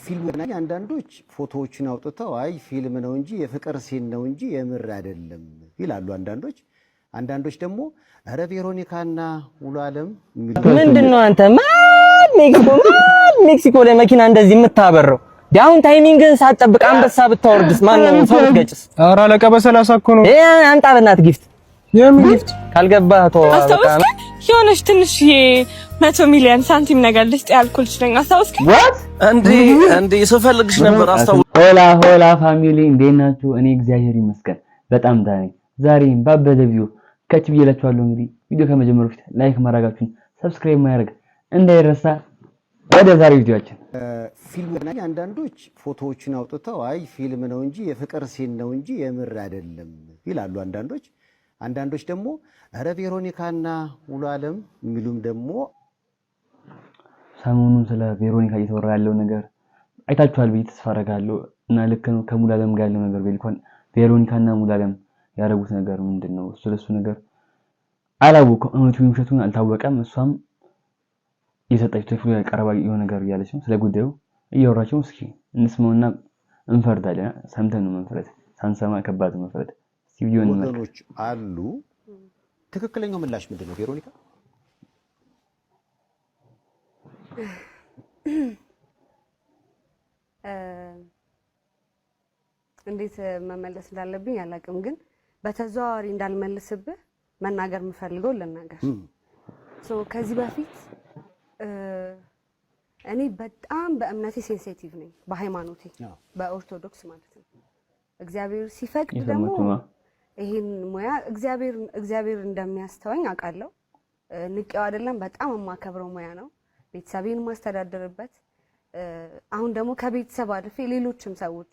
ፊልም ላይ አንዳንዶች ፎቶዎችን አውጥተው አይ ፊልም ነው እንጂ የፍቅር ሲን ነው እንጂ የምር አይደለም ይላሉ አንዳንዶች ደግሞ አረ ቬሮኒካና ሙሉ ዓለም ምንድነው አንተ ሜክሲኮ ላይ መኪና እንደዚህ የምታበረው ዳውን ታይሚንግን ሳትጠብቅ አንበሳ ብታወርድስ ማንንም ሰው ብትገጭስ ኧረ አለቀ በ30 እኮ ነው አንጣ በእናት ጊፍት የምን ጊፍት ካልገባህ ተው አስታውስክ የሆነች ትንሽ 100 ሚሊዮን ሳንቲም ነገር ልስጥ ያልኩልሽ ነኝ አስታውስክ what እንዴ ስፈልግሽ ነበር አስታውስ ሆላ ፋሚሊ እንዴት ናችሁ እኔ እግዚአብሔር ይመስገን በጣም ዳኝ ዛሬም ባበደ ቪዲዮ ከች ብዬላችኋለሁ እንግዲህ ቪዲዮ ከመጀመሩ ፊት ላይክ ማድረጋችሁን ሰብስክራይብ ማድረግ እንዳይረሳ ወደ ዛሬ ቪዲዮአችን ፊልም ላይ አንዳንዶች ፎቶዎችን አውጥተው አይ ፊልም ነው እንጂ የፍቅር ሲን ነው እንጂ የምር አይደለም ይላሉ አንዳንዶች ደግሞ አረ ቬሮኒካና ሙሉ ዓለም የሚሉም ደግሞ ሰሞኑን ስለ ቬሮኒካ እየተወራ ያለው ነገር አይታችኋል ብዬ ተስፋ አደርጋለሁ እና ልክ ነው ከሙሉ ዓለም ጋር ያለው ነገር ቢልኮን ቬሮኒካና ሙሉ ዓለም ያደረጉት ነገር ምንድነው ስለሱ ነገር አላወቀም እውነቱን ውሸቱን አልታወቀም እሷም የሰጠችው ተፍሎ ያቀርባ የሆነ ነገር ያለች ነው ስለ ጉዳዩ እያወራቸው እስኪ እንስማውና እንፈርዳለን ሰምተን ነው መንፈረት ሳንሰማ ከባድ መንፈረት ሲቪዮን ወገኖች አሉ ትክክለኛው ምላሽ ምንድነው ቬሮኒካ እንዴት መመለስ እንዳለብኝ አላውቅም ግን በተዘዋዋሪ እንዳልመልስብህ መናገር የምፈልገው ለናገር ከዚህ በፊት እኔ በጣም በእምነቴ ሴንሲቲቭ ነኝ በሃይማኖቴ በኦርቶዶክስ ማለት ነው እግዚአብሔር ሲፈቅድ ደግሞ ይሄን ሙያ እግዚአብሔር እንደሚያስተወኝ አውቃለሁ ንቄው አይደለም በጣም የማከብረው ሙያ ነው ቤተሰቤን ማስተዳደርበት አሁን ደግሞ ከቤተሰብ አልፌ ሌሎችም ሰዎች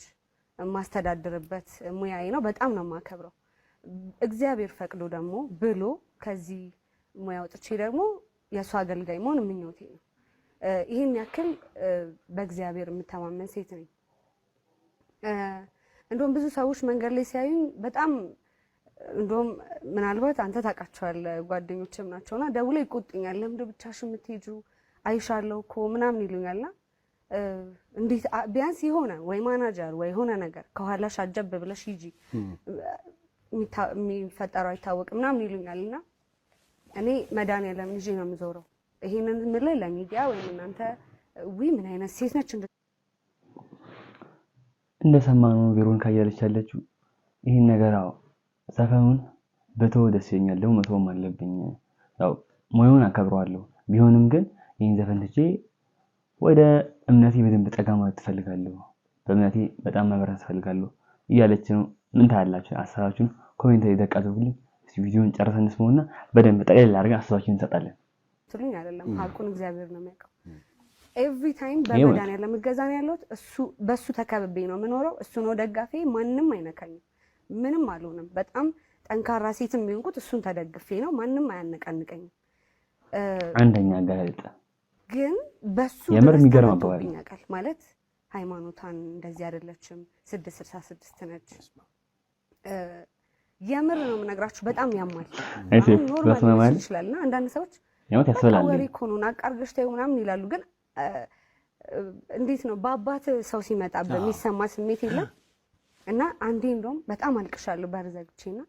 ማስተዳደርበት ሙያዬ ነው በጣም ነው የማከብረው እግዚአብሔር ፈቅዶ ደግሞ ብሎ ከዚህ ሙያ ወጥቼ ደግሞ የሷ አገልጋይ መሆን ምኞቴ ነው ይሄን ያክል በእግዚአብሔር የምተማመን ሴት ነኝ እንደውም ብዙ ሰዎች መንገድ ላይ ሲያዩኝ በጣም እንደውም ምናልባት አንተ ታውቃቸዋለህ ጓደኞችም ናቸውና ደውለው ይቆጡኛል ለምንድን ብቻሽን የምትሄጂው አይሻለሁ እኮ ምናምን ይሉኛልና እንዴት ቢያንስ የሆነ ወይ ማናጀር ወይ ሆነ ነገር ከኋላሽ አጀብ ብለሽ ሂጂ የሚፈጠረው አይታወቅም ምናምን ይሉኛልና እኔ መድኃኒዓለም ይዤ ነው የምዞረው ይሄንን ምን ላይ ለሚዲያ ወይ እናንተ ምን አይነት ሴት ነች እንደሰማነው ቬሮኒካ እያለች ያለችው ይሄን ነገር ሰፈኑን በተው ደስ ይለኛል ደግሞ መተውም አለብኝ ያው ሙያውን አከብረዋለሁ ቢሆንም ግን ይሄን ዘፈን ትቼ ወደ እምነቴ በደንብ ጠጋ ማለት ትፈልጋለሁ በእምነቴ በጣም መበረታ ትፈልጋለሁ እያለች ነው ምን ታያላችሁ አሳባችሁን ኮሜንት ላይ ደቃዘውልኝ ቪዲዮን ጨርሰን እንስማውና በደንብ ጠቅለል አድርገን አሳባችሁን እንሰጣለን ትሉኝ አይደለም ሀቁን እግዚአብሔር ነው የሚያውቀው ኤቭሪ ታይም በመድኃኒዓለም እገዛ ነው ያለሁት እሱ በሱ ተከብቤ ነው የምኖረው እሱ ነው ደጋፊ ማንም አይነካኝም ምንም አልሆንም በጣም ጠንካራ ሴትም ቢሆንኩት እሱን ተደግፌ ነው ማንም አያነቃንቀኝም አንደኛ አጋለጠ ግን በሱ የምር የሚገርም አባባል ማለት ሃይማኖታን እንደዚህ አይደለችም 666 ነች የምር ነው የምነግራችሁ በጣም ያማል ኖርማል ይችላልና አንዳንድ ሰዎች ያው ተስበላል ወሬ ኮኑ አቃርገሽ ታዩ ምናምን ይላሉ ግን እንዴት ነው በአባት ሰው ሲመጣ በሚሰማ ስሜት የለም እና አንዴ እንደውም በጣም አልቅሻለሁ በርዘግቼና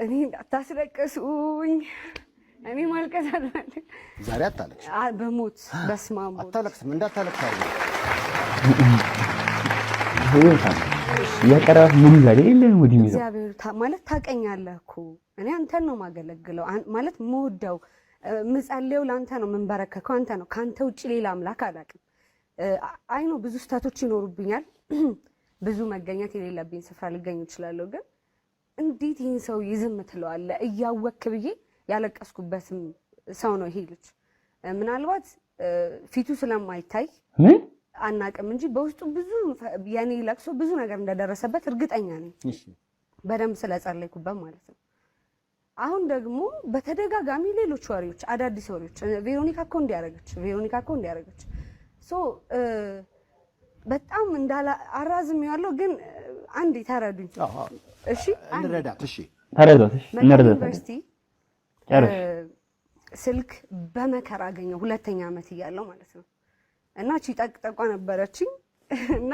እኔ አታስለቅሱኝ እኔ ማልቀስ አይደለም ዛሬ አታለቅሽ በሞት በስማሙ አታለቅስም እንዳታለቅሽ ያቀራፍ ምን ይላል የለም ወዲ ሚዘው እግዚአብሔር ማለት ታቀኛለህ እኮ እኔ አንተን ነው ማገለግለው ማለት ሞደው ምጸልየው ላንተ ነው መንበረከከው አንተ ነው ካንተ ውጪ ሌላ አምላክ አላውቅም አይ ነው ብዙ ስታቶች ይኖርብኛል ብዙ መገኘት የሌለብኝ ስፍራ ልገኝ ይችላልው ግን እንዴት ይሄን ሰው ይዝም ትለዋለ እያወክ ብዬ ያለቀስኩበትም ሰው ነው ይሄ ልጅ ምናልባት ፊቱ ስለማይታይ አናቀም እንጂ በውስጡ ብዙ ያኔ ለቅሶ ብዙ ነገር እንደደረሰበት እርግጠኛ ነኝ በደንብ ስለጸለይኩበት ማለት ነው አሁን ደግሞ በተደጋጋሚ ሌሎች ወሬዎች አዳዲስ ወሬዎች ቬሮኒካ እኮ እንዲያረጋች በጣም እንዳላ አራዝም ያለው ግን አንዴ ታረዱኝ እሺ እንረዳት ዩኒቨርሲቲ ስልክ በመከራ አገኘው ሁለተኛ ዓመት ይያለው ማለት ነው እና እቺ ጠቅጠቋ ነበረችኝ እና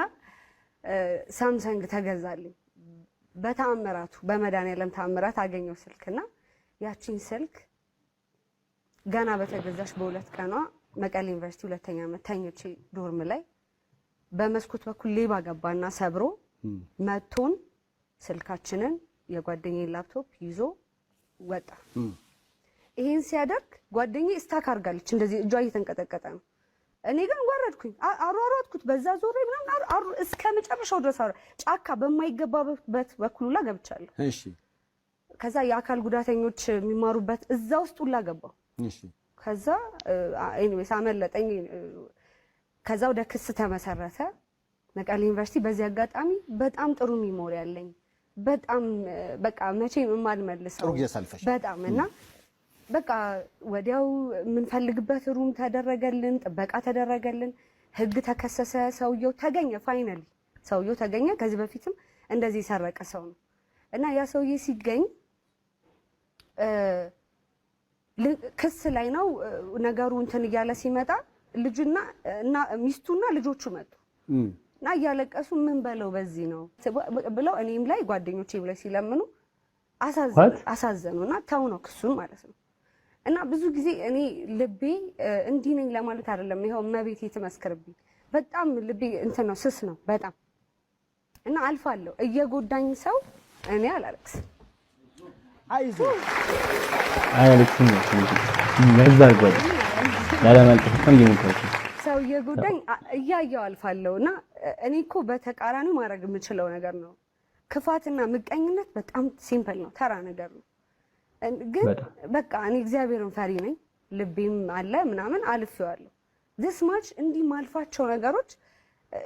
ሳምሰንግ ተገዛልኝ በታምራቱ በመድኃኒዓለም ታምራት አገኘው ስልክና ያቺን ስልክ ገና በተገዛሽ በሁለት ቀኗ መቀሌ ዩኒቨርሲቲ ሁለተኛ ዓመት ተኝቼ ዶርም ላይ በመስኮት በኩል ሌባ ገባና ሰብሮ መቶን ስልካችንን የጓደኛዬን ላፕቶፕ ይዞ ወጣ። ይሄን ሲያደርግ ጓደኛዬ ስታክ አርጋለች እንደዚህ እጇ እየተንቀጠቀጠ ነው። እኔ ግን ወረድኩኝ አሯሯጥኩት በዛ ዞሬ ምናምን እስከ መጨረሻው ድረስ ጫካ በማይገባበት በኩል ላ ገብቻለሁ። እሺ ከዛ የአካል ጉዳተኞች የሚማሩበት እዛ ውስጥ ሁላ ገባው። እሺ ከዛ ኤኒዌይስ አመለጠኝ። ከዛ ወደ ክስ ተመሰረተ መቀሌ ዩኒቨርሲቲ። በዚህ አጋጣሚ በጣም ጥሩ ሚሞሪ ያለኝ በጣም በቃ መቼም የማልመልሰው ጥሩ ጊዜ ሳልፈሽ በጣም እና በቃ ወዲያው የምንፈልግበት ሩም ተደረገልን፣ ጥበቃ ተደረገልን፣ ህግ ተከሰሰ፣ ሰውየው ተገኘ። ፋይናሊ ሰውየው ተገኘ። ከዚህ በፊትም እንደዚህ የሰረቀ ሰው ነው እና ያ ሰውዬ ሲገኝ ክስ ላይ ነው ነገሩ እንትን እያለ ሲመጣ ልጅና እና ሚስቱና ልጆቹ መጡ እና እያለቀሱ ምን በለው በዚህ ነው ብለው እኔም ላይ ጓደኞቼም ላይ ሲለምኑ አሳዘኑና ተው ነው ክሱን ማለት ነው። እና ብዙ ጊዜ እኔ ልቤ እንዲህ ነኝ ለማለት አይደለም። ይሄው መቤቴ ትመስክርብኝ በጣም ልቤ እንትን ነው ስስ ነው በጣም እና አልፋለሁ። እየጎዳኝ ሰው እኔ አላለቅስም። አይዞ አያለቅስም ነበር ጓድ ላለማልቀስ ከመጀመሪያው ሰው እየጎዳኝ እያየው አልፋለሁና እኔ እኮ በተቃራኒ ማድረግ የምችለው ነገር ነው። ክፋትና ምቀኝነት በጣም ሲምፕል ነው፣ ተራ ነገር ነው። ግን በቃ እኔ እግዚአብሔርን ፈሪ ነኝ፣ ልቤም አለ ምናምን አልፌዋለሁ። this much እንዲህ ማልፋቸው ነገሮች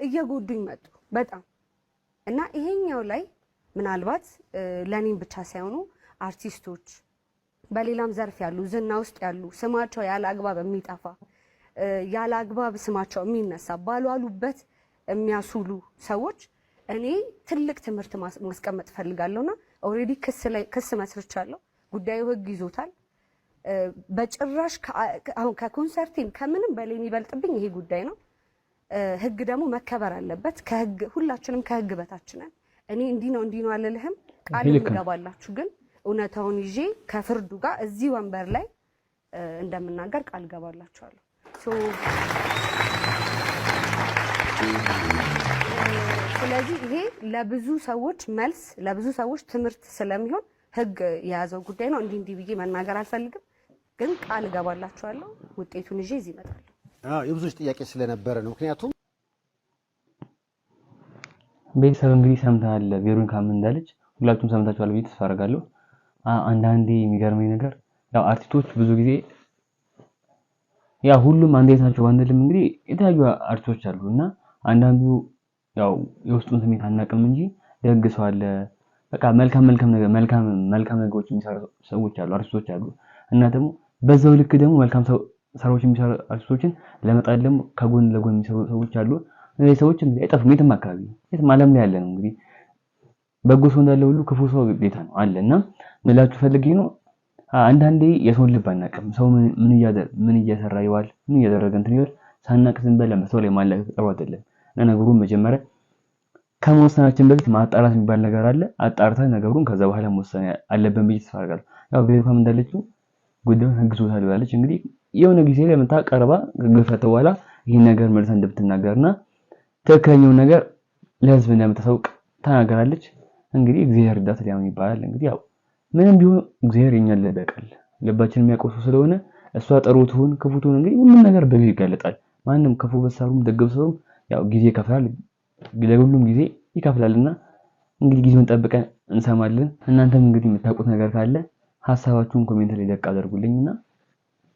እየጎዱኝ መጡ በጣም እና ይሄኛው ላይ ምናልባት ለኔም ብቻ ሳይሆኑ አርቲስቶች በሌላም ዘርፍ ያሉ ዝና ውስጥ ያሉ ስማቸው ያለ አግባብ የሚጠፋ ያለ አግባብ ስማቸው የሚነሳ ባሏሉበት የሚያሱሉ ሰዎች እኔ ትልቅ ትምህርት ማስቀመጥ ፈልጋለሁና ኦሬዲ ክስ መስርቻለሁ። ጉዳዩ ህግ ይዞታል። በጭራሽ አሁን ከኮንሰርቲም ከምንም በላይ የሚበልጥብኝ ይሄ ጉዳይ ነው። ህግ ደግሞ መከበር አለበት። ከህግ ሁላችንም ከህግ በታች ነን። እኔ እንዲህ ነው አልልህም፣ ቃል እንገባላችሁ ግን እውነታውን ይዤ ከፍርዱ ጋር እዚህ ወንበር ላይ እንደምናገር ቃል ገባላችኋለሁ። ስለዚህ ይሄ ለብዙ ሰዎች መልስ ለብዙ ሰዎች ትምህርት ስለሚሆን ህግ የያዘው ጉዳይ ነው። እንዲህ ብዬ መናገር አልፈልግም፣ ግን ቃል ገባላችኋለሁ ውጤቱን ይዤ እዚህ እመጣለሁ። የብዙዎች ጥያቄ ስለነበረ ነው። ምክንያቱም ቤተሰብ እንግዲህ ሰምተሃል ቬሮኒካ ምን እንዳለች ሁላችሁም ሰምታችኋል ብዬ ተስፋ አደርጋለሁ። አንዳንዴ የሚገርመኝ ነገር ያው አርቲስቶች ብዙ ጊዜ ያው ሁሉም አንድ አይነት ናቸው ባንልም እንግዲህ የተለያዩ አርቲስቶች አሉና አንዳንዱ ያው የውስጡን ስሜት አናውቅም እንጂ ደግ ሰው አለ። በቃ መልካም ነገሮች የሚሰሩ ሰዎች አሉ፣ አርቲስቶች አሉ። እና ደግሞ በዛው ልክ ደግሞ መልካም ስራዎች የሚሰሩ አርቲስቶችን ለመጣል ደግሞ ከጎን ለጎን የሚሰሩ ሰዎች አሉ። እነዚህ ሰዎች እንግዲህ አይጠፉም፣ የትም አካባቢ የትም ዓለም ላይ ያለ ነው። እንግዲህ በጎ ሰው እንዳለ ሁሉ ክፉ ሰው ግዴታ ነው አለና ምላችሁ ፈልጌ ነው። አንዳንዴ የሰውን ልብ አናውቅም። ሰው ምን እየሰራ ይዋል ምን እያደረገ እንትን ይዋል ሳናውቅ ዝም ብለን በሰው ላይ ማላክ ጥሩ አይደለም። ነገሩን መጀመሪያ ከመወሰናችን በፊት ማጣራት የሚባል ነገር አለ። አጣርተን ነገሩን ከዛ በኋላ መወሰን አለብን ብዬ ተስፋ አደርጋለሁ። ያው ቬሮኒካም እንዳለችው ጉዳዩን ህግ ይዞታል ብላለች። እንግዲህ የሆነ ጊዜ ላይ መጣ ቀርባ ከገፈተ በኋላ ይሄን ነገር መልሳ እንደምትናገርና ትክክለኛውን ነገር ለህዝብ እንደምታሳውቅ ተናገራለች። እንግዲህ እግዚአብሔር እርዳታ ሊያምን ይባላል። እንግዲህ ያው ምንም ቢሆን እግዚአብሔር የኛን ለበቀል ልባችንን የሚያቆሱ ስለሆነ እሷ ጥሩቱን ክፉቱን እንግዲህ ሁሉም ነገር በጊዜ ይጋለጣል። ማንም ክፉ በሰሩም ደግ በሰሩም ያው ጊዜ ይከፍላል፣ ለሁሉም ጊዜ ይከፍላልና እንግዲህ ጊዜውን ጠብቀን እንሰማለን። እናንተም እንግዲህ የምታውቁት ነገር ካለ ሐሳባችሁን ኮሜንት ላይ ደቅ አድርጉልኝና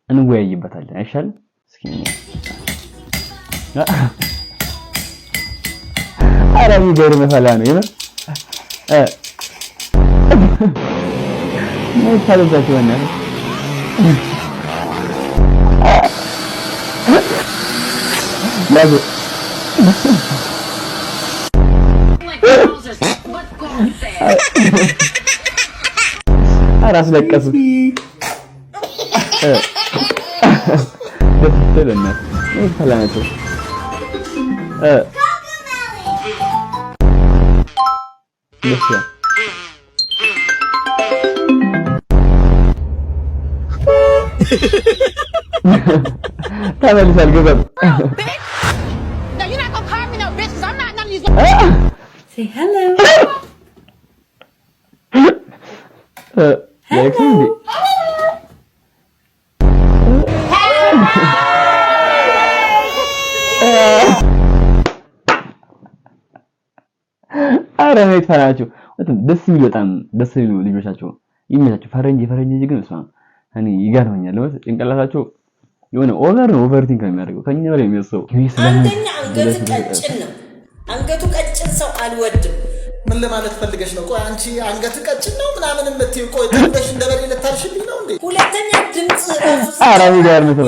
እንወያይበታለን። አይሻልም? እስኪ አራሚ ገርም ፈላ ነው ይመር ነው ታለዛችሁ ወና ለቡ አራስ ለቀሱ ደስተለና ነው ፈላናቸው ተመልሷል ገበብ Say hello. አረ ነው የተፈራችሁ ደስ ይሉ በጣም ደስ ይሉ ልጆቻቸው ይመቻቸው። ፈረንጅ ልጅ ግን እሷ እኔ ይገርመኛል ማለት ጭንቅላታቸው የሆነ ኦቨርቲንክ ነው የሚያደርገው ከኛ በላይ የሚያስበው። አንደኛ አንገቱ ቀጭን ሰው አልወድም። ምን ለማለት ፈልገሽ ነው? ቆይ አንቺ አንገት ቀጭን ነው ምናምን የምትይው ቆይ ተንደሽ እንደበሬ ልታርሽልኝ ነው እንዴ? ሁለተኛ ድምጽ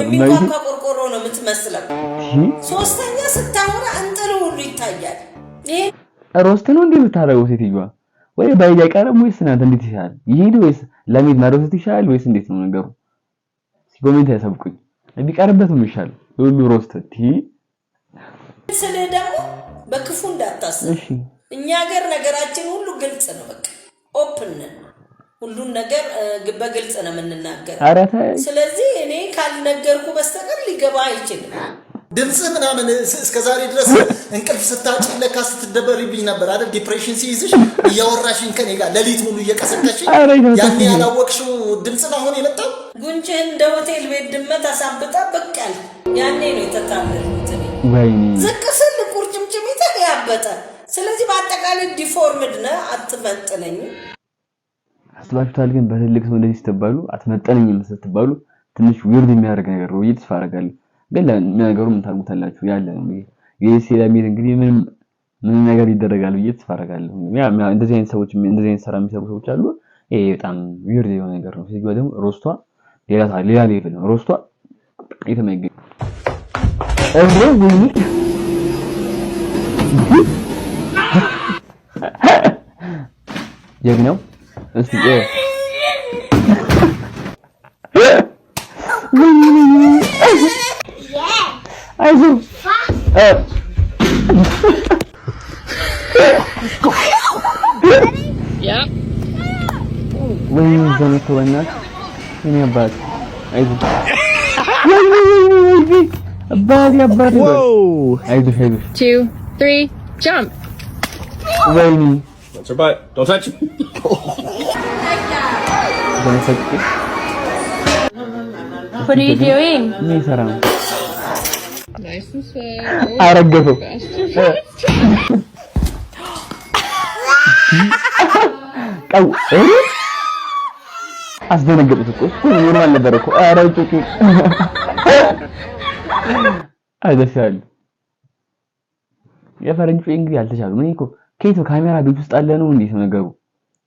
የሚቋቋ ቆርቆሮ ነው የምትመስለው። ሶስተኛ ስታወራ እንጥሉ ሁሉ ይታያል። ይሄ ሮስት ነው እንዴ የምታረገው ሴትዮዋ? ወይ ባይዳ ቀረም ወይስ እናንተ እንዴት ይሻላል? ይሄድ ወይስ ለሚት ማሮስት ይሻላል ወይስ እንዴት ነው ነገሩ? ሲኮሜንት ያሰብኩኝ ቢቀርበትም ይሻላል ሁሉ ሮስት ስለ ደግሞ በክፉ እንዳታስብ። እሺ እኛ ሀገር ነገራችን ሁሉ ግልጽ ነው። በቃ ኦፕን ነው። ሁሉን ነገር በግልጽ ነው የምንናገረው። ስለዚህ እኔ ካልነገርኩ በስተቀር ሊገባ አይችልም። ድምጽ ምናምን እስከዛሬ ድረስ እንቅልፍ ስታጭ ለካ ስትደበሪብኝ ነበር አይደል? ዲፕሬሽን ሲይዝሽ እያወራሽኝ ከኔ ጋር ሌሊት ሙሉ እየቀሰቀሽኝ ያኔ ያላወቅሽው ድምጽ ነው አሁን የመጣው። ጉንጭህን እንደ ሆቴል ቤት ድመት አሳብጣ በቃል ያኔ ነው የተታለሉት። ወይኔ ዝቅ ስል ቁርጭምጭሚትህ ያበጠ። ስለዚህ በአጠቃላይ ዲፎርምድ ነህ፣ አትመጥነኝም። አስባችሁታል? ግን በትልቅ ሰው እንደዚህ ስትባሉ አትመጥነኝም ስትባሉ ትንሽ ዊርድ የሚያደርግ ነገር ነው ተስፋ አደርጋለሁ። ግን ለነገሩ ምን ታርጉታላችሁ? ያለ እንግዲህ የሴላሚት እንግዲህ ምን ነገር ይደረጋል ብዬ ተስፋ አደርጋለሁ። እንደዚህ አይነት ሰዎች እንደዚህ አይነት ስራ የሚሰሩ ሰዎች አሉ። ይሄ በጣም ዊርድ የሆነ ነገር ነው። ስለዚህ ደግሞ ሮስቷ ሌላ ሌቭል ነው። ሮስቷ የተመገኘ ጀግናው እስቲ አይዞህ ወይ ዘመቶ በእናትህ እኔ አባት አይዞህ አባት አይዞህ 2 3 jump. ወይኔ That's her butt. Don't touch it. What are you doing? ምን ሰራ ነው? Nice and slow. አረገፈው ቀው አስደነገጥኩት እኮ ኖርማል ነበር እኮ። ኧረ ጭቂ አይደሻል የፈረንጅ እንግዲህ አልተቻሉም። እኔ እኮ ከየት ካሜራ ቤት ውስጥ አለ ነው እንዴት ነው ነገሩ?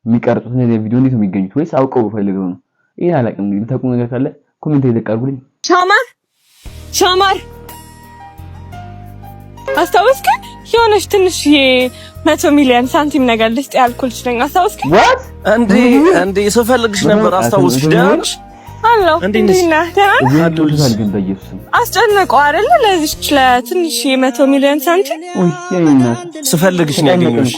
የሚቀርጹት ነገር ቪዲዮ እንዴት ነው የሚገኙት? ወይስ አውቀው ፈልገው ነው? ይሄን አላውቅም። እንግዲህ የምታውቁ ነገር ካለ ኮሜንት ላይ ደቃርጉልኝ። ሻማር አስታውስክ? የሆነች ትንሽዬ 100 ሚሊዮን ሳንቲም ነገር ልስጥ ያልኩልሽ ነኝ። አስታውስክ? ዋት እንዴ ስፈልግሽ ነበር። አስታውስሽ? ደህና ነሽ? አሎ እንዴት ነህ? ይወዱታል ግን በኢየሱስ አስጨነቀው አይደል? ለዚች ለትንሽ 100 ሚሊዮን ሳንቲም ወይ የኔና ስፈልግሽ ነው ያገኘሁሽ።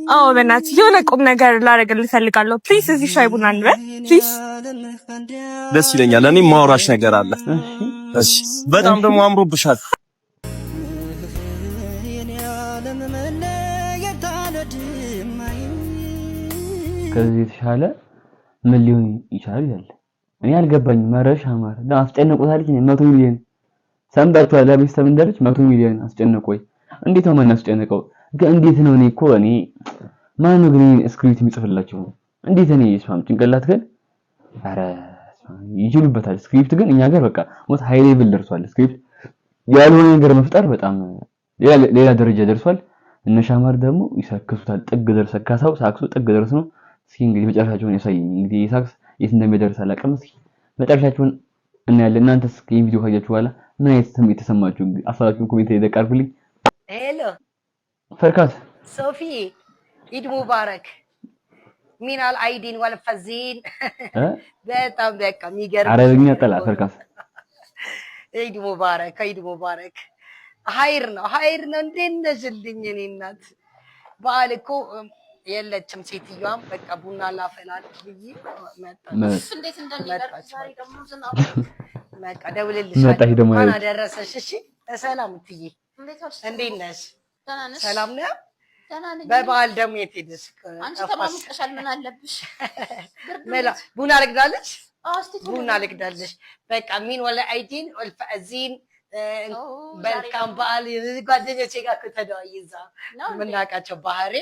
አዎ በእናትህ የሆነ ቁም ነገር ላደርግልህ እፈልጋለሁ። ፕሊዝ እዚህ ሻይ ቡና እንበል ፕሊዝ። ደስ ይለኛል። እኔም ማውራሽ ነገር አለ። እሺ በጣም ደግሞ አምሮብሻል። ከዚህ የተሻለ ምን ሊሆን ይችላል ይላል። እኔ አልገባኝም። መረሽ አማር አስጨነቁታለች። 100 ሚሊዮን ሰምታችኋል? ለቤተሰብ እንደርች 100 ሚሊዮን አስጨነቆይ። እንዴት ነው ማን አስጨነቀው? ግን እንዴት ነው? እኔ ማን ነው ግን ስክሪፕት የሚጽፍላቸው? እንዴት እኔ ስማም ጭንቅላት ግን አረ ይችሉበታል። ስክሪፕት ግን እኛ ጋር በቃ ሞት ሃይ ሌቭል ደርሷል። ስክሪፕት ያልሆነ ነገር መፍጠር በጣም ሌላ ደረጃ ደርሷል። እነ ሻማር ደግሞ ይሳክሱታል። ጥግ ደርሰ ካሳው ሳክሱ ጥግ ደርስ ነው። እስኪ እንግዲህ መጨረሻቸውን ያሳየኝ። እንግዲህ ሳክስ የት እንደሚደርስ አላውቅም። እስኪ መጨረሻቸውን እናያለን። እናንተስ ይሄን ቪዲዮ ካያችሁ በኋላ ምን አይነት ስሜት ተሰማችሁ? አሳባችሁን ኮሜንት ላይ ደቃርጉልኝ። ሄሎ ፈርካት ሶፊ ኢድ ሙባረክ ሚናል አይዲን ወልፈዚን በጣም በቃ የሚገርም አረብኛ ጠላ ፈርካት ኢድ ሙባረክ ሀይር ነው እንዴት ነሽልኝ እኔ እናት በዓል እኮ የለችም ሴትዮዋም በቃ ቡና ላፈላልሽ ብዬ መጣች እንዴት እንደሚደርስ ዛሬ ደግሞ ዝናብ በቃ ደውልልሻለሁ እንኳን አደረሰሽ እሺ ሰላም እትዬ እንዴት ነሽ ሰላም ነው በበዓል ደግሞ የት ሄድሽ አንቺ ተማምቀሻል ምን አለብሽ ቡና ልግዳለሽ ቡና ልግዳለሽ በቃ ሚን ወላ አይዲን ወልፈዚን በልካም በዓል ጓደኞቼ ጋር ከተደዋይዛ ምናቃቸው ባህሬ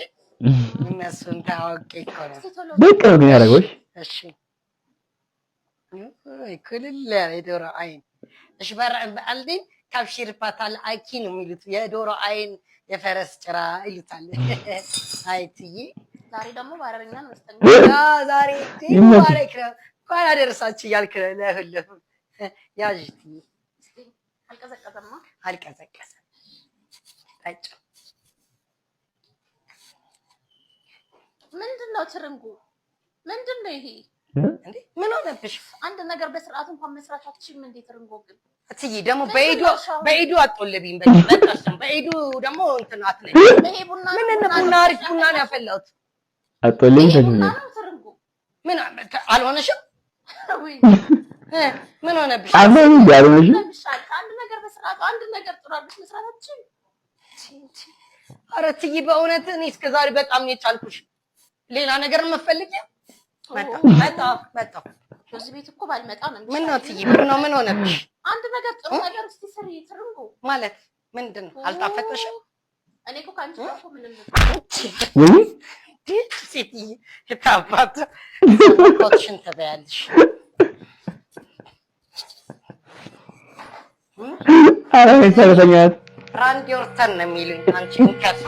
እነሱን ታውቂ እኮ ነው በቃ ነው ግን ያደረገውሽ እሺ ኩልል የዶሮ አይን እሺ በዓልዲን ካብሽር ፓታል አይኪ ነው የሚሉት የዶሮ አይን የፈረስ ጭራ ይሉታል አይትዬ ዛሬ ደግሞ ባረኛ ነው ዛሬ ሙባረክ ነው እንኳን አደረሳችሁ እያልክ ለሁሉም ያዥቲ አልቀዘቀዘማ አልቀዘቀዘም ታጭ ምንድነው ትርንጉ ምንድነው ይሄ እንዴ ምን ሆነብሽ አንድ ነገር በስርዓት እንኳን መስራት አትችይም እንዴ ትርንጎ ግን እትዬ ደግሞ በኢዱ አጥቶልብኝ በቃሽ በኢዱ ደግሞ እንትን አትለኝ ይሄ ቡና ምን አሪፍ ቡና ነው ያፈላሁት አጥቶልኝ ትርንጎ ምን አልሆነሽም ምን ሆነብሽ አንድ ነገር በስርዓት አንድ ነገር ጥሩ አድርገሽ መስራት አትችይም ኧረ እትዬ በእውነት እኔ እስከ ዛሬ በጣም ነው የቻልኩሽ ሌላ ነገር መፈልጊያ መጣ እዚህ ቤት እኮ ባልመጣ ነው ምን ነው እትዬ ምን ሆነብሽ አንድ ነገር ጥሩ ነገር እስቲ ስሪ ትርንጎ ማለት ምንድነው አልጣፈጠሽም እኔ እኮ ካንቺ ጋር እኮ ምንም ወይ ሴትዬ ታባታ ኮትሽን ተበያለሽ አረ ሰራተኛት ራንዲ ኦርተን ነው የሚሉኝ አንቺ እንከፍ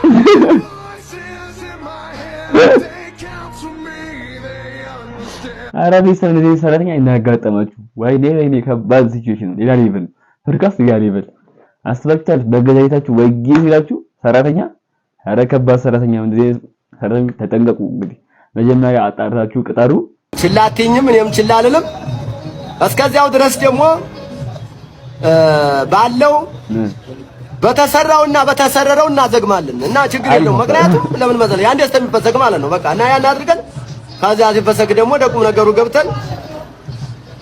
አረ ቤተሰብ እንደዚህ ሰራተኛ እናጋጠማችሁ ወይኔ ከባድ ሲቹዌሽን ሌላ ሌቭል ፍርካስ ሌላ ሌቭል አስባችሁታል በገዛይታችሁ ወይጌ ይላችሁ ሰራተኛ አረ ከባድ ሰራተኛ እንደዚህ ሰራተኛ ተጠንቀቁ እንግዲህ መጀመሪያ አጣራችሁ ቅጠሩ ችላትኝም እኔም ችላ አልልም እስከዚያው ድረስ ደግሞ ባለው በተሰራውና በተሰረረው እናዘግማለን እና ችግር የለውም ምክንያቱም ለምን መሰለህ ያን ደስ የሚፈሰግ ማለት ነው በቃ እና ያን አድርገን ከዚያ ሲፈሰግ ደግሞ ደቁም ነገሩ ገብተን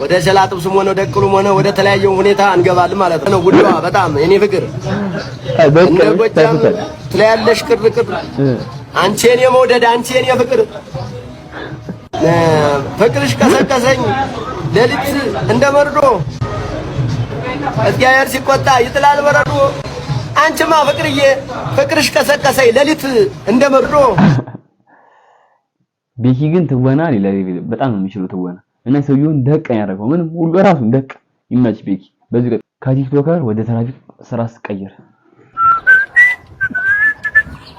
ወደ ሸላጥብስም ሆነ ወደ ቅሉም ሆነ ወደ ተለያየው ሁኔታ እንገባለን ማለት ነው ጉዳዋ በጣም የኔ ፍቅር እንደ ጎጃም ትለያለሽ ቅርቅር አንቺ የኔ መውደድ አንቺ የኔ ፍቅር ፍቅርሽ ቀሰቀሰኝ ሌሊት እንደመርዶ እግዚአብሔር ሲቆጣ ይጥላል በረዶ አንቺማ ፍቅርዬ ፍቅርሽ ቀሰቀሰኝ ሌሊት እንደመርዶ ቤኪ ግን ትወና ሌላ በጣም ነው የሚችለው ትወና እና ሰውየውን ደቅ ያደረገው ምንም ሁሉ ራሱ ደቅ ይመች ቤኪ በዚህ ከቲክቶከር ወደ ትራፊክ ስራ ስቀየር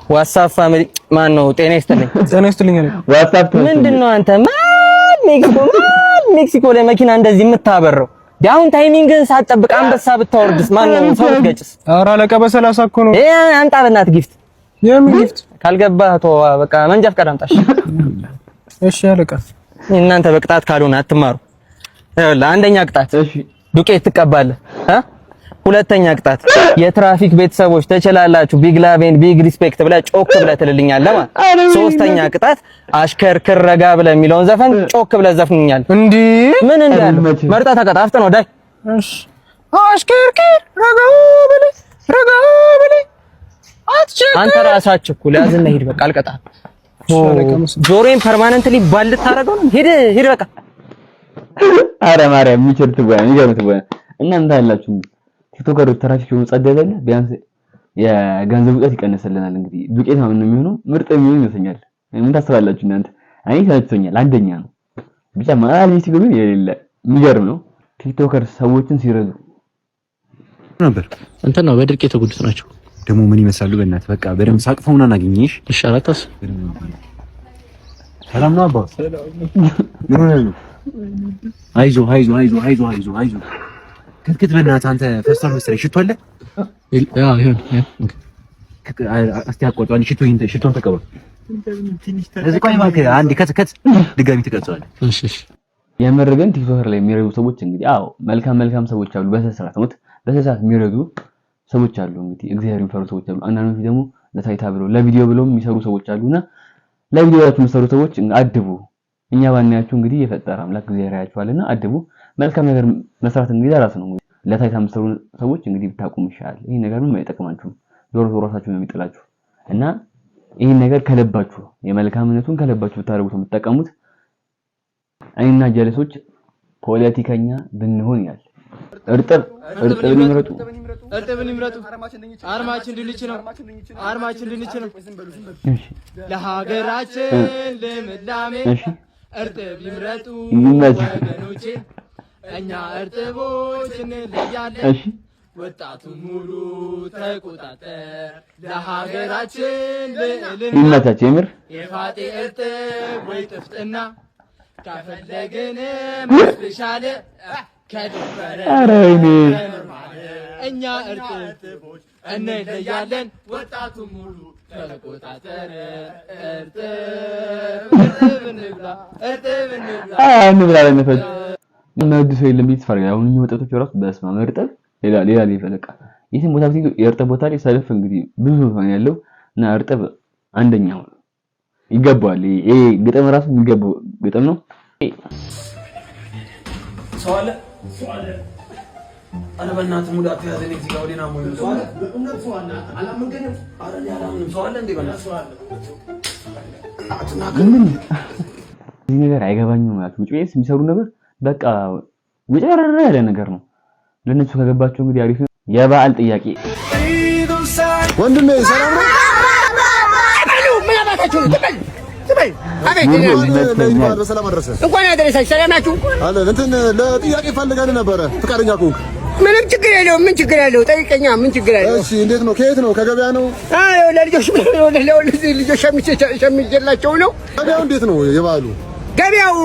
ዋትስአፕ ፋሚሊ ማን ነው ጤና ይስጥልኝ ዋትስአፕ ምንድነው አንተ ማን ሜክሲኮ ላይ መኪና እንደዚህ የምታበረው ዳውን ታይሚንግን ሳትጠብቅ አንበሳ ብታወርድስ ማን ነው ሰው ገጭስ ኧረ አለቃ በ30 እኮ ነው አንጣ በእናትህ ጊፍት የምን ጊፍት ካልገባህ ተው በቃ መንጃ ፈቃድ አምጣሽ እሺ አለቃ እናንተ በቅጣት ካልሆነ አትማሩ ይኸውልህ አንደኛ ቅጣት እሺ ዱቄት ትቀባለህ ሁለተኛ ቅጣት የትራፊክ ቤተሰቦች ተችላላችሁ ቢግ ላቭ ኤንድ ቢግ ሪስፔክት ብለህ ጮክ ብለህ ትልልኛለህ ማለት ሶስተኛ ቅጣት አሽከርክር ረጋ ብለህ የሚለውን ዘፈን ጮክ ብለህ ዘፍንኛለህ እንዴ ምን እንዳለ መርጣ ተቀጣ አፍጥ ነው ዳይ እሺ አሽከርክር ረጋ ብለህ አንተ ራስህ አትቸኩል ያዝና ሂድ በቃ አልቀጣም ጆሮዬን ፐርማነንትሊ ባል ልታረገው ነው ሂድ በቃ አረ ማርያም የሚችልት ወይ የሚገርምት ወይ እናንተ ያላችሁ ቲክቶከር ትራፊክ ነው ጸደደለ ቢያንስ የገንዘብ ውጤት ይቀንስልናል እንግዲህ ዱቄት ነው የሚሆነው ምርጥ የሚሆን ይመስለኛል ምን ታስባላችሁ እናንተ አይ ታችኛል አንደኛ ነው ብቻ ማለት ሲገቡ የሌለ የሚገርም ነው ቲክቶከር ሰዎችን ሲረዱ ነበር እንትን ነው በድርቅ የተጎዱት ናቸው ደግሞ ምን ይመስላሉ በእናትህ በቃ በደም ሳቅፈውና እናገኝሽ ይሻላታስ ሰላም ነው አባ ምን ነው አይዞ ክትክት በእናትህ አንተ ፈስታል መሰለኝ ሽቶ አለ ይሁን እስቲ አቆጣው ሽቶን ተቀበል እዚህ ቆይ ማለት አንድ ከትከት ድጋሚ ትቀጥላለህ እሺ የምር ግን ቲክቶከር ላይ የሚረዱ ሰዎች እንግዲህ አዎ መልካም ሰዎች አሉ በሰዓት የሚረዱ ሰዎች አሉ እንግዲህ እግዚአብሔር የሚፈሩ ሰዎች አሉ። አንዳንዶች ደግሞ ለታይታ ብለው ለቪዲዮ ብለው የሚሰሩ ሰዎች አሉና ለቪዲዮ ያችሁ የሚሰሩ ሰዎች አድቡ። እኛ ባናያችሁ እንግዲህ የፈጠረ አምላክ እግዚአብሔር ያያችኋልና አድቡ። መልካም ነገር መስራት እንግዲህ ራስ ነው። ለታይታ የምትሰሩ ሰዎች እንግዲህ ብታቁም ይሻላል። ይሄ ነገር ምንም አይጠቅማችሁም። ዞሮ ራሳችሁ ነው የሚጥላችሁ እና ይሄን ነገር ከለባችሁ የመልካምነቱን ከለባችሁ ብታረጉት የምትጠቀሙት። እኔና ጀለሶች ፖለቲከኛ ብንሆን ይላል። እርጥብን ይምረጡ፣ እርጥብን ይምረጡ። አርማችን ድንች ነው፣ አርማችን ድንች ነው። ለሀገራችን ልምላሜ እርጥብ ይምረጡ ወገኖቼ። እኛ እርጥቦች እንለያለን፣ ወጣቱ ሙሉ ተቆጣጠር። ለሀገራችን ልዕልና ይመቻች። የምር የፋጤ እርጥብ ወይ ጥፍጥና ካፈለግን መስልሻለ ከድንበረ እኛ እርጥቦች እንለያለን፣ ወጣቱ ሙሉ ተቆጣጠር። እርጥብ እንብላ፣ እርጥብ እንብላ፣ እንብላ። ለነፈስ ምንወድ ሰው የለም ቤት ፈርጋ። አሁን ወጣቶች ራሱ በስማ እርጥብ ሌላ ይፈልቃ። ይሄን ቦታ ብትይ የእርጥብ ቦታ ላይ ሰልፍ እንግዲህ ብዙ ነው ያለው እና እርጥብ አንደኛው ይገባዋል። ይሄ ግጥም ራሱ የሚገባው ግጥም ነው። ሰው አለ አረ በእናትህ ሙዳት ያዘኝ እዚህ ጋር ወዲና ሞኝ ሰው አለ። እውነት ሰው አለ አላመንከኝም? አረ አላምንም። ሰው አለ እንዴ? በእናትህ ይሄ ነገር አይገባኝም ማለት ነው። ጭዌስ የሚሰሩ ነገር በቃ ውጭረረ ያለ ነገር ነው። ለነሱ ከገባቸው እንግዲህ አሪፍ ነው። የበዓል ጥያቄ ወንድሜ ሰላም ነው? ምን አባታችሁ ነው? ትበል አቤት በሰላም አደረሰ። እንኳን ያደረሳችሁ። ሰላም ናችሁ? አለን። እንትን ለጥያቄ ፈልገን ነበረ ፈቃደኛ ከሆንክ። ምንም ችግር የለውም። ምን ችግር ያለው? ጠይቀኛ። ምን ችግር ያለው? እሺ። እንዴት ነው? ከየት ነው? ከገበያ ነው? አዎ፣ ለልጆች ልጆች ሸምቼላቸው ነው። ገበያው እንዴት ነው? የበዓሉ ገበያው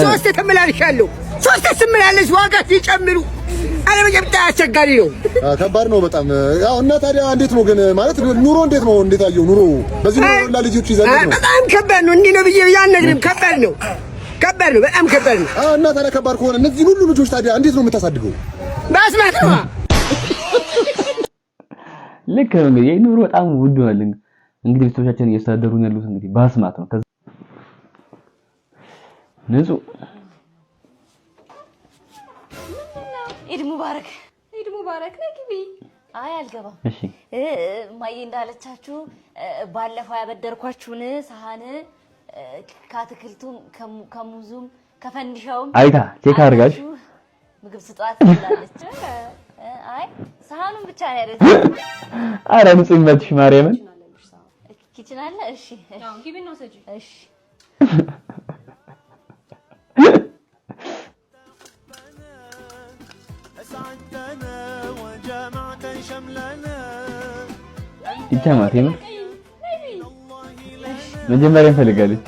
ሶስት ተመላልሻለሁ። ሶስት ስመላለስ ዋጋ ሲጨምሩ አለመጨብጣ አስቸጋሪ ነው። ከባድ ነው በጣም። ያው እና ታዲያ እንዴት ነው ግን ማለት ኑሮ እንዴት ነው? እንዴት አየው ኑሮ በዚህ ነው ለልጆች ይዘን ነው? በጣም ከባድ ነው። እንዲህ ነው ብዬ ያነግርም ከባድ ነው። ከባድ ነው። በጣም ከባድ ነው። እና ታዲያ ከባድ ከሆነ እነዚህ ሁሉ ልጆች ታዲያ እንዴት ነው የምታሳድገው? በአስማት ነው። ልክ ነው እንግዲህ ኑሮ በጣም ውድ ሆኗል። እንግዲህ ቤተሰቦቻችን እያስተዳደሩ ያሉት እንግዲህ በአስማት ነው። ከዛ ንጹህ ኢድ ሙባረክ፣ ኢድ ሙባረክ። ነይ ግቢ። አይ አልገባም። እሺ ማዬ እንዳለቻችሁ ባለፈው ያበደርኳችሁን ሳህን ከአትክልቱም ከሙዙም ከፈንዲሻውም አይታ ቼክ አድርጋሽ ምግብ ስጧት ትላለች። አይ ሳህኑን ብቻ ነው ያደረኩት። አረ ንጹህ ይመችሽ ማርያምን። ኪችን አለ። እሺ ግቢ ነው ሰጂ። እሺ ይቻማት የምር መጀመሪያ እንፈልጋለች።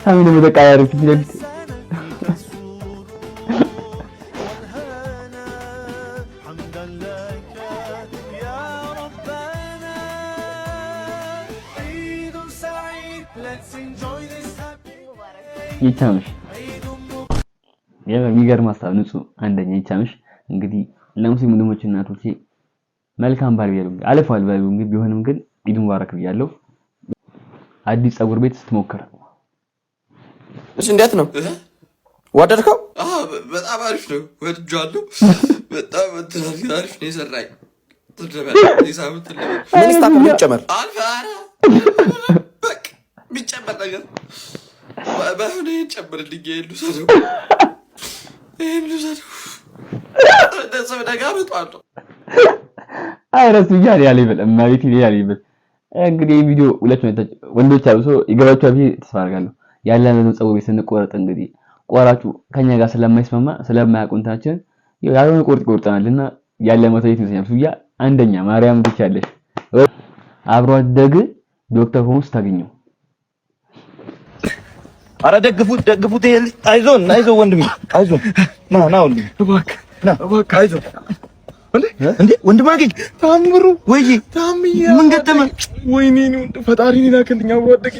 ሳሚን መደቃያሪ ፊት ለፊት ይቻምሽ የሚገርም ሀሳብ ንጹህ አንደኛ ይቻምሽ። እንግዲህ ለሙስሊም ወንድሞች እና እህቶቼ መልካም በዓል ብያለሁ። አለፈዋል በዓሉ እንግዲህ ቢሆንም ግን ኢድ ሙባረክ ብያለሁ። አዲስ ፀጉር ቤት ስትሞክር እሺ፣ እንዴት ነው ወደድከው? በጣም አሪፍ ነው፣ ወድጃለሁ። በጣም አሪፍ ነው የሰራኝ። ምን ይስታከም ይጨመር አልፋራ በቃ የሚጨመር ነገር ባይሆን ይጨምርልኝ። ይሄን ልውሰደው ደሰብ ነገር አመጣለሁ። አይረስ ይያል ያለ ይበል ማሪቲ ያለ ይበል። እንግዲህ ቪዲዮ ሁለት ወንዶች አሉ ሰው ይገባቸዋል ብዬ ተስፋ አደርጋለሁ። ያለነው ፀጉር ቤት ስንቆረጥ እንግዲህ ቆራጩ ከኛ ጋር ስለማይስማማ ስለማያቆንታችን ያለውን ቆርጥ ቆርጠናልና ያለ መታየት ይመስላል። ሱያ አንደኛ ማርያም ትቻለሽ። አብሮ አደግ ዶክተር ሆኖ ስታገኘው አረ ደግፉት። አይዞን ወንድሜ አይዞን። ና ወንድሜ እባክህ ና እባክህ አይዞን። እንዴ ወንድም አገኝ ታምሩ ወይ ታምያ ምን ገጠመ? ወይኔ ነው ፈጣሪ ላከልኝ አብሮ አደገ።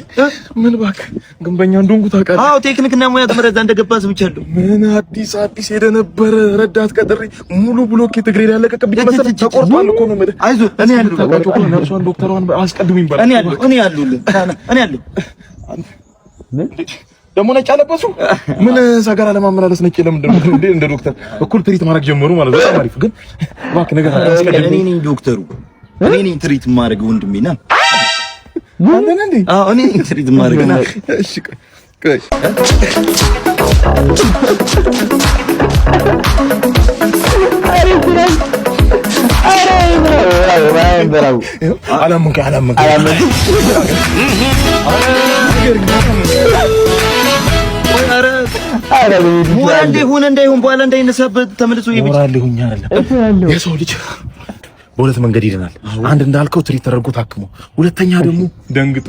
ምን እባክህ ግንበኛ እንደሆንኩ ታውቃለህ? አዎ ቴክኒክና ሙያ ተመረዛ እንደገባ ሰምቻለሁ። ምን አዲስ ሄደ ነበር ረዳት ቀጥሬ ሙሉ ብሎኬት እግሬ ላይ ያለቀቀብኝ መሰለህ። ተቆርጧል እኮ ነው የምልህ። አይዞህ እኔ ያለሁ ተቆርጦ ነርሷን ዶክተሯን አስቀድሙኝ ባል እኔ ያለሁልህ እኔ ያለሁ ደግሞ ነጭ አለበሱ። ምን ሰገራ ለማመላለስ ነጭ ለምንድን ነው እንዴ? እንደ ዶክተር እኩል ትሪት ማድረግ ጀመሩ ማለት ነው። በጣም አሪፍ ግን እባክህ ነገር አስቀድም። እኔ ነኝ ዶክተሩ፣ እኔ ነኝ ትሪት ማድረግ ወንድሜ ና አንተ ነህ እንዴ? አዎ እኔ ነኝ ትሪት ማድረግ ና። እሺ ቆይ አላመንከኝ ሞራል ሆነ እንዳይሆን በኋላ እንዳይነሳበት ተመልሶ ሞራል ይሁኛል አይደለም የሰው ልጅ በሁለት መንገድ ይደናል። አንድ እንዳልከው ትሪት ተደርጎ ታክሞ፣ ሁለተኛ ደግሞ ደንግጦ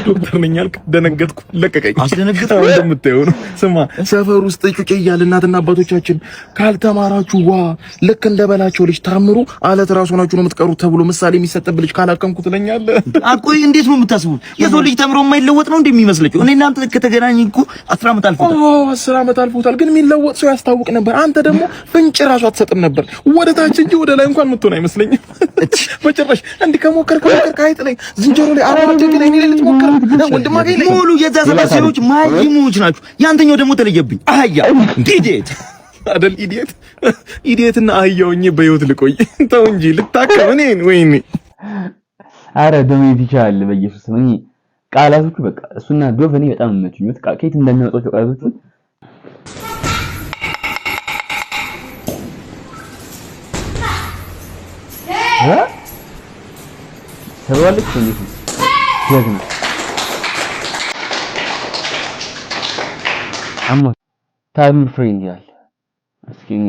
ዶክተር ነኝ አልክ፣ ደነገጥኩ፣ ለቀቀኝ። አስደነግጠው እንደምታየው ነው። ስማ ሰፈር ውስጥ ጩጬ እያለ እናትና አባቶቻችን ካልተማራችሁ ዋ ልክ እንደበላቸው ልጅ ታምሩ አለት ራሱ ሆናችሁ ነው የምትቀሩት ተብሎ ምሳሌ የሚሰጠብ ልጅ ካላከምኩ ትለኛለህ። አቆይ እንዴት ነው የምታስቡት? የሰው ልጅ ተምሮ የማይለወጥ ነው እንደሚመስላችሁ? እኔ እናንተ ከተገናኘን እኮ 10 ዓመት አልፎታል። 10 ዓመት አልፎታል፣ ግን የሚለወጥ ሰው ያስታውቅ ነበር። አንተ ደግሞ ፍንጭ ራሱ አትሰጥም ነበር። ወደ ታች እንጂ ወደ ላይ እንኳን የምትሆን አይመስለኝም። በጭራሽ እንዲህ ከሞከርክ አይጥ ላይ ዝንጀሮ ላይ አራወደግ ላይ ሌሊት ሞከር ወንድም አገኝ ላይ ሙሉ የዛ ሰባሲዎች ማይሙች ናችሁ። ያንተኛው ደግሞ ተለየብኝ። አህያ ኢዲየት አይደል? ኢዲየትና አህያውኝ በህይወት ልቆይ ተው እንጂ ልታከም እኔን ወይኔ። አረ ደም ይቻላል በኢየሱስ ምን ቃላቶቹ በቃ እሱና ዶቭ እኔ በጣም መችኝ። ከየት እንደሚወጣው ቃላቶቹ ሰዋለች እንዴት ነው ጀግና አማ ታይም ፍሬንድ ያለ እስኪኝ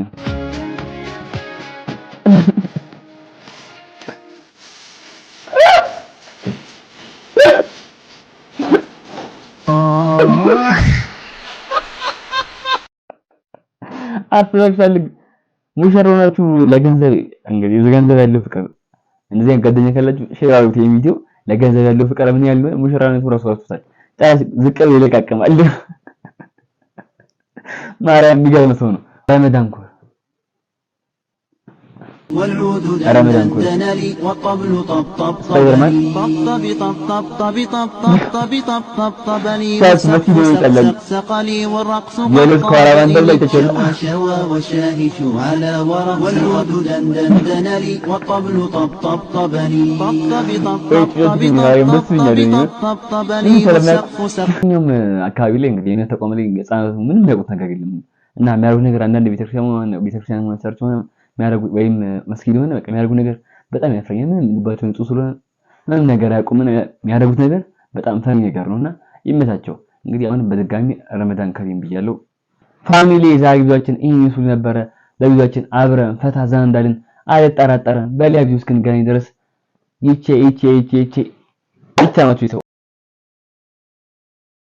አትፈልግ ሙሽራውናችሁ ለገንዘብ እንግዲህ ለገንዘብ ያለው ፍቅር እንደዚህ አንቀደኛ ካላችሁ ሼር አድርጉት። የቪዲዮ ለገንዘብ ያለው ፍቅር ምን ያለው ሙሽራውናችሁ ራሱ አስተሳሰብ ጣስ ዝቅል ይለቃቀማል። ማርያም የሚገርም ሰው ነው። ረመዳን ኮ والعود دندن لي والطبل طبطب طبطب طبطب طبطب طبطب لي وسقسق لي والرقص وشوى وشاهش على ورق والعود دندن لي والطبل طبطب لي طبطب لي والسقف سقف አካባቢ ላይ እንግዲህ እኔ ተቆም ላይ ህፃናት ምንም ያውቁት ነገር የለም እና የሚያደርጉ ነገር አንዳንድ ቤተክርስቲያን ሰርች የሚያደርጉ ወይም መስጊድ ሆነ በቃ የሚያደርጉ ነገር በጣም ያፍረኛል። ምንም ልባቸው ንጹህ ስለሆነ ምንም ነገር አያውቁም። የሚያደርጉት ነገር በጣም ፈኒ ነገር ነውና ይመታቸው። እንግዲህ አሁን በድጋሚ ረመዳን ከሪም ብያለሁ። ፋሚሊ ዛሬ ቪዲዮአችን ይሄን ይመስል ነበረ። ለቪዲዮአችን አብረን ፈታ ዘና እንዳልን አልጠራጠረም። በሌላ ቪዲዮ እስክንገናኝ ድረስ ይቼ